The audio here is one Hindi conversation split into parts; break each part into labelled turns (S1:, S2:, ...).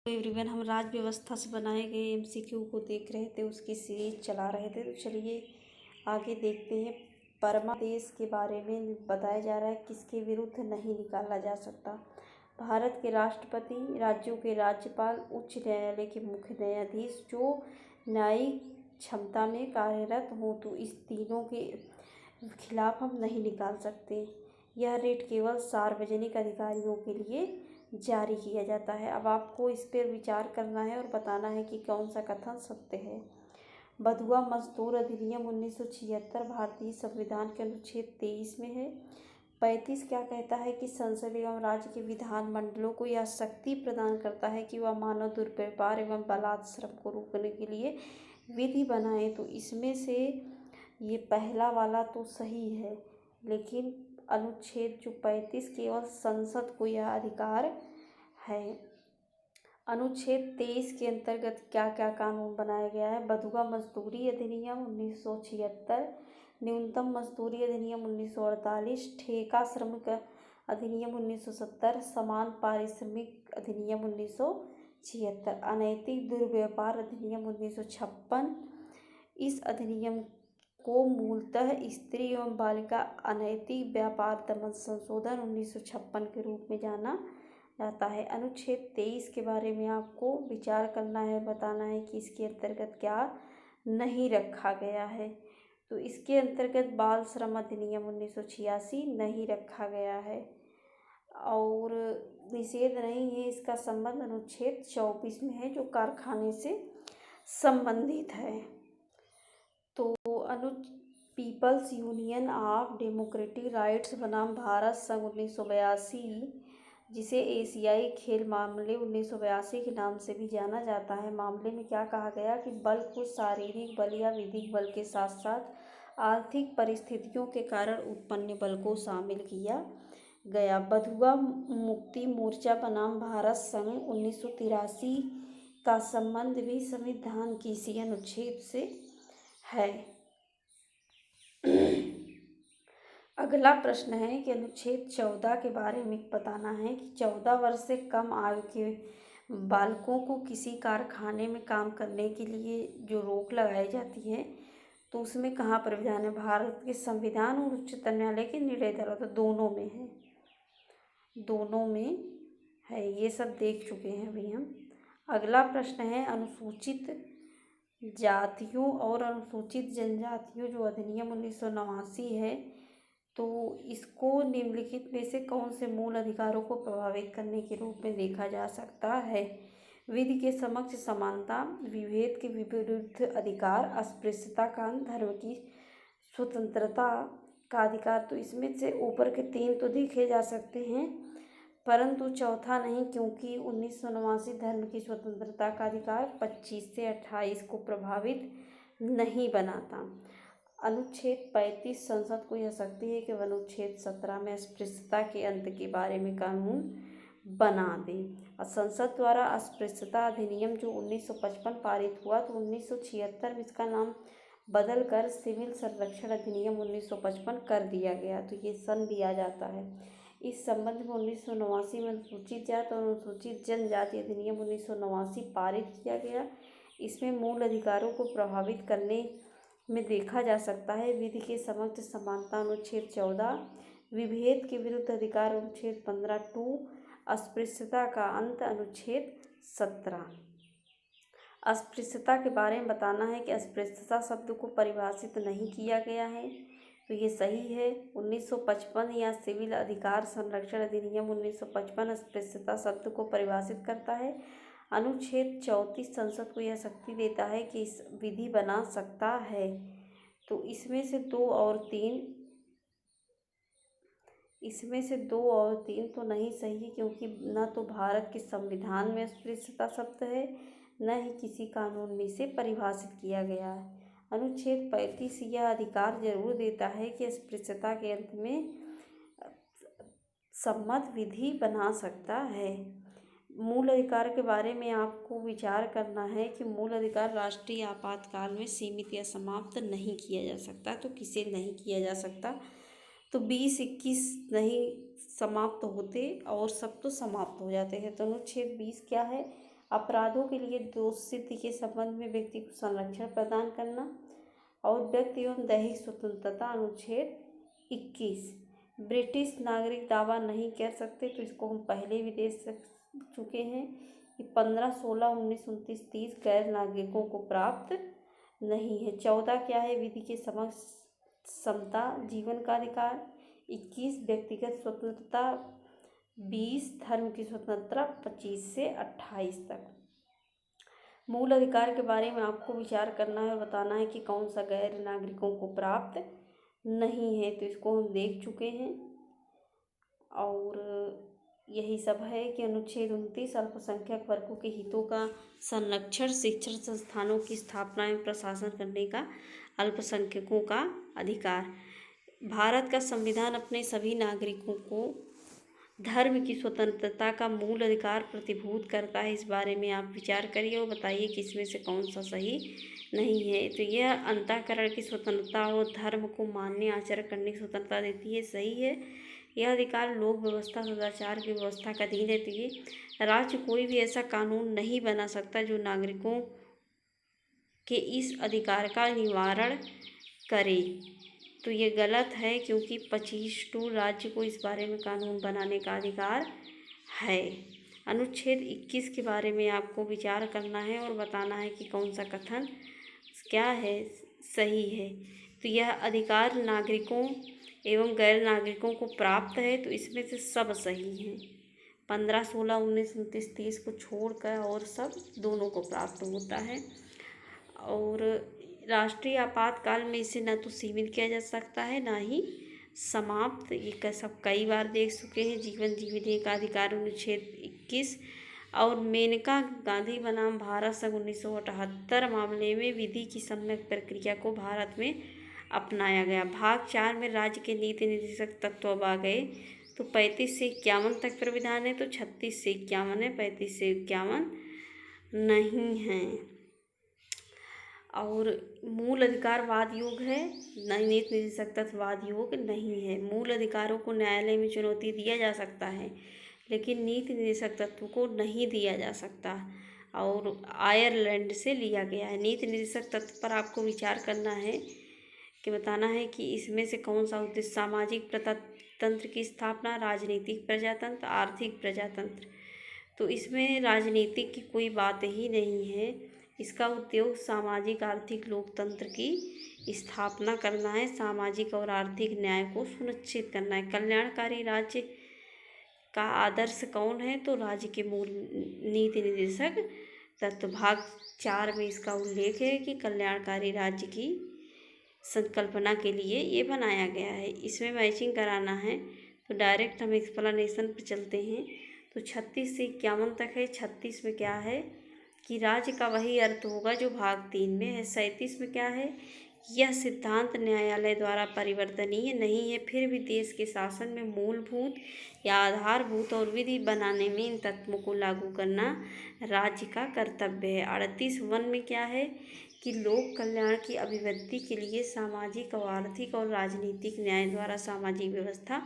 S1: एवरीवन, हम राज्य व्यवस्था से बनाए गए एमसीक्यू को देख रहे थे, उसकी सीरीज चला रहे थे। तो चलिए आगे देखते हैं। परमादेश के बारे में बताया जा रहा है किसके विरुद्ध नहीं निकाला जा सकता। भारत के राष्ट्रपति, राज्यों के राज्यपाल, उच्च न्यायालय के मुख्य न्यायाधीश जो न्यायिक क्षमता में कार्यरत हों, तो इस तीनों के खिलाफ हम नहीं निकाल सकते। यह रेट केवल सार्वजनिक अधिकारियों के लिए जारी किया जाता है। अब आपको इस पर विचार करना है और बताना है कि कौन सा कथन सत्य है। बंधुआ मजदूर अधिनियम 1976 भारतीय संविधान के अनुच्छेद 23 में है। 35 क्या कहता है कि संसद एवं राज्य के विधान मंडलों को यह शक्ति प्रदान करता है कि वह मानव दुर्व्यवहार एवं बलात्श्रम को रोकने के लिए विधि बनाए। तो इसमें से ये पहला वाला तो सही है, लेकिन अनुच्छेद जो 35 केवल संसद को यह अधिकार है। अनुच्छेद 23 के अंतर्गत क्या क्या कानून बनाया गया है। बंधुआ मजदूरी अधिनियम 1976, न्यूनतम मजदूरी अधिनियम 1948, ठेका श्रमिक अधिनियम 1970, समान पारिश्रमिक अधिनियम 1976, अनैतिक दुर्व्यापार अधिनियम 1956। इस अधिनियम को मूलतः स्त्री एवं बालिका अनैतिक व्यापार दमन संशोधन 1956 के रूप में जाना जाता है। अनुच्छेद 23 के बारे में आपको विचार करना है, बताना है कि इसके अंतर्गत क्या नहीं रखा गया है। तो इसके अंतर्गत बाल श्रम अधिनियम 1986 नहीं रखा गया है और निषेध नहीं है। इसका संबंध अनुच्छेद 24 में है जो कारखाने से संबंधित है। तो peoples union of democratic rights बनाम भारत संघ 1982, जिसे एशियाई खेल मामले 1982 के नाम से भी जाना जाता है, मामले में क्या कहा गया कि बल को शारीरिक बल या विधिक बल के साथ साथ आर्थिक परिस्थितियों के कारण उत्पन्न बल को शामिल किया गया। बंधुआ मुक्ति मोर्चा बनाम भारत संघ 1983 का संबंध भी संविधान के इसी अनुच्छेद से है। अगला प्रश्न है कि अनुच्छेद 14 के बारे में बताना है कि 14 वर्ष से कम आयु के बालकों को किसी कारखाने में काम करने के लिए जो रोक लगाई जाती है, तो उसमें कहाँ पर विधान है। भारत के संविधान और उच्चतम न्यायालय के निर्णय द्वारा, तो दोनों में है, दोनों में है। ये सब देख चुके हैं अभी हम। अगला प्रश्न है अनुसूचित जातियों और अनुसूचित जनजातियों जो अधिनियम 1989 है, तो इसको निम्नलिखित में से कौन से मूल अधिकारों को प्रभावित करने के रूप में देखा जा सकता है। विधि के समक्ष समानता, विभेद के विरुद्ध अधिकार, अस्पृश्यता का अंत, धर्म की स्वतंत्रता का अधिकार। तो इसमें से ऊपर के 3 तो देखे जा सकते हैं, परंतु चौथा नहीं, क्योंकि 1989 धर्म की स्वतंत्रता का अधिकार 25 से 28 को प्रभावित नहीं बनाता। अनुच्छेद 35 संसद को यह शक्ति है कि वह अनुच्छेद 17 में अस्पृश्यता के अंत के बारे में कानून बना दे। और संसद द्वारा अस्पृश्यता अधिनियम जो 1955 पारित हुआ, तो 1976 में इसका नाम बदल कर सिविल संरक्षण अधिनियम 1955 कर दिया गया। तो ये सन दिया जाता है। इस संबंध में 1989 में अनुसूचित जाति और अनुसूचित जनजाति अधिनियम 1989 पारित किया गया। इसमें मूल अधिकारों को प्रभावित करने में देखा जा सकता है विधि के समक्ष समानता अनुच्छेद 14, विभेद के विरुद्ध अधिकार अनुच्छेद 15(2), अस्पृश्यता का अंत अनुच्छेद 17। अस्पृश्यता के बारे में बताना है कि अस्पृश्यता शब्द को परिभाषित नहीं किया गया है, तो ये सही है। 1955 या सिविल अधिकार संरक्षण अधिनियम 1955 अस्पृश्यता शब्द को परिभाषित करता है। अनुच्छेद 34 संसद को यह शक्ति देता है कि इस विधि बना सकता है। तो इसमें से 2 और 3 तो नहीं सही है, क्योंकि न तो भारत के संविधान में अस्पृश्यता शब्द है, न ही किसी कानून में इसे परिभाषित किया गया है। अनुच्छेद 35 यह अधिकार जरूर देता है कि अस्पृश्यता के अंत में सम्मत विधि बना सकता है। मूल अधिकार के बारे में आपको विचार करना है कि मूल अधिकार राष्ट्रीय आपातकाल में सीमित या समाप्त नहीं किया जा सकता। तो किसे नहीं किया जा सकता, तो 20-21 नहीं समाप्त होते और सब तो समाप्त हो जाते हैं। तो अनुच्छेद 20 क्या है, अपराधों के लिए दोष सिद्धि के संबंध में व्यक्ति को संरक्षण प्रदान करना। और व्यक्ति एवं दैहिक स्वतंत्रता अनुच्छेद 21, ब्रिटिश नागरिक दावा नहीं कर सकते, तो इसको हम पहले भी दे चुके हैं कि 15, 16, 19, 29, 30 गैर नागरिकों को प्राप्त नहीं है। 14 क्या है, विधि के समक्ष समता, जीवन का अधिकार। 21 व्यक्तिगत स्वतंत्रता। 20 धर्म की स्वतंत्रता। 25 से 28 तक मूल अधिकार के बारे में आपको विचार करना है और बताना है कि कौन सा गैर नागरिकों को प्राप्त नहीं है, तो इसको हम देख चुके हैं। और यही सब है कि अनुच्छेद 29 अल्पसंख्यक वर्गों के हितों का संरक्षण, शिक्षण संस्थानों की स्थापना एवं प्रशासन करने का अल्पसंख्यकों का अधिकार। भारत का संविधान अपने सभी नागरिकों को धर्म की स्वतंत्रता का मूल अधिकार प्रतिभूत करता है। इस बारे में आप विचार करिए और बताइए कि इसमें से कौन सा सही नहीं है। तो यह अंतःकरण की स्वतंत्रता और धर्म को मानने आचरण करने की स्वतंत्रता देती है, सही है। यह अधिकार लोक व्यवस्था सदाचार की व्यवस्था का अधीन है। तो ये राज्य कोई भी ऐसा कानून नहीं बना सकता जो नागरिकों के इस अधिकार का निवारण करे। तो ये गलत है, क्योंकि 25 राज्य को इस बारे में कानून बनाने का अधिकार है। अनुच्छेद 21 के बारे में आपको विचार करना है और बताना है कि कौन सा कथन क्या है, सही है। तो यह अधिकार नागरिकों एवं गैर नागरिकों को प्राप्त है, तो इसमें से सब सही हैं। 15, 16, 19, 29, 30 को छोड़कर और सब दोनों को प्राप्त होता है। और राष्ट्रीय आपातकाल में इसे न तो सीमित किया जा सकता है, ना ही समाप्त। ये सब कई बार देख चुके हैं। जीवन जीने का अधिकार अनुच्छेद 21। और मेनका गांधी बनाम भारत संघ 1978 मामले में विधि की सम्यक प्रक्रिया को भारत में अपनाया गया। भाग 4 में राज्य के नीति निर्देशक तत्व अब आ गए। तो 35 से 51 तक प्रविधान है, तो 36 से 51 है, 35 से 51 नहीं है। और मूल अधिकार वाद योग है, नीति निर्देशक तत्व वाद योग नहीं है। मूल अधिकारों को न्यायालय में चुनौती दिया जा सकता है, लेकिन नीति निर्देशक तत्व को नहीं दिया जा सकता। और आयरलैंड से लिया गया है। नीति निर्देशक तत्व पर आपको विचार करना है कि बताना है कि इसमें से कौन सा उद्देश्य सामाजिक प्रजातंत्र की स्थापना, राजनीतिक प्रजातंत्र, आर्थिक प्रजातंत्र। तो इसमें राजनीतिक की कोई बात ही नहीं है। इसका उद्योग सामाजिक आर्थिक लोकतंत्र की स्थापना करना है, सामाजिक और आर्थिक न्याय को सुनिश्चित करना है। कल्याणकारी राज्य का आदर्श कौन है, तो राज्य के मूल नीति निर्देशक तत्व। भाग 4 में इसका उल्लेख है कि कल्याणकारी राज्य की संकल्पना के लिए ये बनाया गया है। इसमें मैचिंग कराना है, तो डायरेक्ट हम एक्सप्लेनेशन पर चलते हैं। तो 36 से 51 तक है। 36 में क्या है कि राज्य का वही अर्थ होगा जो भाग 3 में है। 37 में क्या है, यह सिद्धांत न्यायालय द्वारा परिवर्तनीय नहीं है, फिर भी देश के शासन में मूलभूत या आधारभूत और विधि बनाने में इन तत्वों को लागू करना राज्य का कर्तव्य है। 38(1) में क्या है कि लोक कल्याण की अभिवृद्धि के लिए सामाजिक और आर्थिक और राजनीतिक न्याय द्वारा सामाजिक व्यवस्था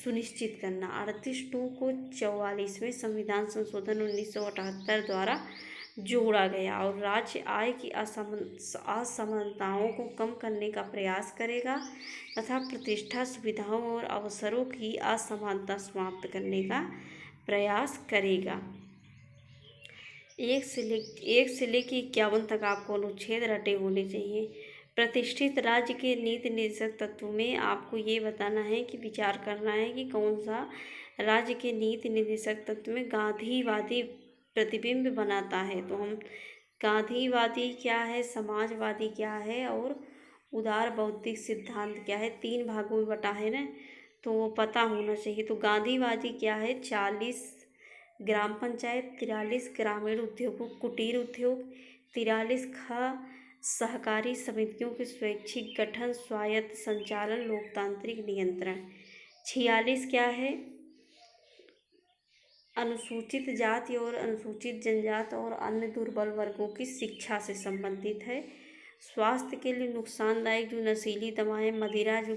S1: सुनिश्चित करना। 38(2) को 44वें संविधान संशोधन 1978 द्वारा जोड़ा गया और राज्य आय की असमानताओं को कम करने का प्रयास करेगा तथा प्रतिष्ठा, सुविधाओं और अवसरों की असमानता समाप्त करने का प्रयास करेगा। 1 से लेकर 51 तक आपको अनुच्छेद रटे होने चाहिए। प्रतिष्ठित राज्य के नीति निर्देशक तत्व में आपको ये बताना है कि विचार करना है कि कौन सा राज्य के नीति निर्देशक तत्व में गांधीवादी प्रतिबिंब बनाता है। तो हम गांधीवादी क्या है, समाजवादी क्या है और उदार बौद्धिक सिद्धांत क्या है, 3 भागों में बटा है ना, तो वो पता होना चाहिए। तो गांधीवादी क्या है, 40 ग्राम पंचायत, 43 ग्रामीण उद्योगों कुटीर उद्योग, 43 सहकारी समितियों के स्वैच्छिक गठन, स्वायत्त संचालन, लोकतांत्रिक नियंत्रण। 46 क्या है, अनुसूचित जाति और अनुसूचित जनजाति और अन्य दुर्बल वर्गों की शिक्षा से संबंधित है। स्वास्थ्य के लिए नुकसानदायक जो नशीली दवाएं, मदिरा जो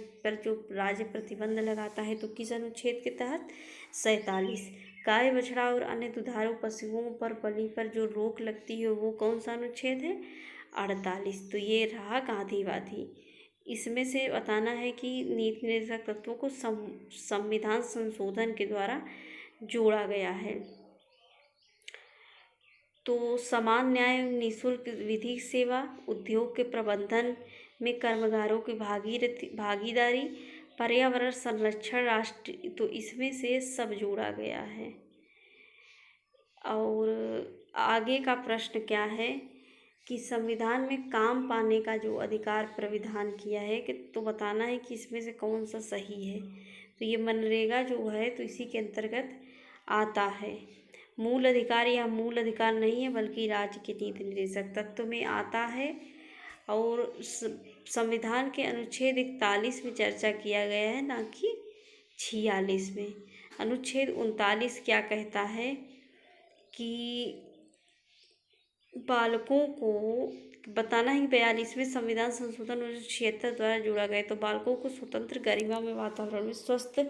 S1: राज्य प्रतिबंध लगाता है, तो किस अनुच्छेद के तहत, 47। गाय बछड़ा और अन्य दुधारू पशुओं पर बलि पर जो रोक लगती है वो कौन सा अनुच्छेद है? 48। तो ये रहा गांधीवादी। इसमें से बताना है कि नीति निर्देशक तत्वों को संविधान संशोधन के द्वारा जोड़ा गया है। तो समान न्याय, निःशुल्क विधिक सेवा, उद्योग के प्रबंधन में कर्मगारों की भागीदारी, पर्यावरण संरक्षण, राष्ट्र, तो इसमें से सब जोड़ा गया है। और आगे का प्रश्न क्या है कि संविधान में काम पाने का जो अधिकार प्राविधान किया है कि तो बताना है कि इसमें से कौन सा सही है। तो ये मनरेगा जो है तो इसी के अंतर्गत आता है। मूल अधिकार या मूल अधिकार नहीं है बल्कि राज्य के नीति निर्देशक तत्व में आता है। और संविधान के अनुच्छेद 41 में चर्चा किया गया है, ना कि 46 में। अनुच्छेद 39 क्या कहता है कि बालकों को बताना है कि 42वें संविधान संशोधन 1976 द्वारा जोड़ा गया। तो बालकों को स्वतंत्र, गरिमा में वातावरण में स्वस्थ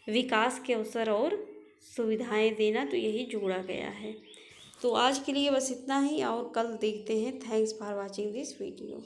S1: विकास के अवसर और सुविधाएं देना, तो यही जोड़ा गया है। तो आज के लिए बस इतना ही और कल देखते हैं। Thanks for watching this video.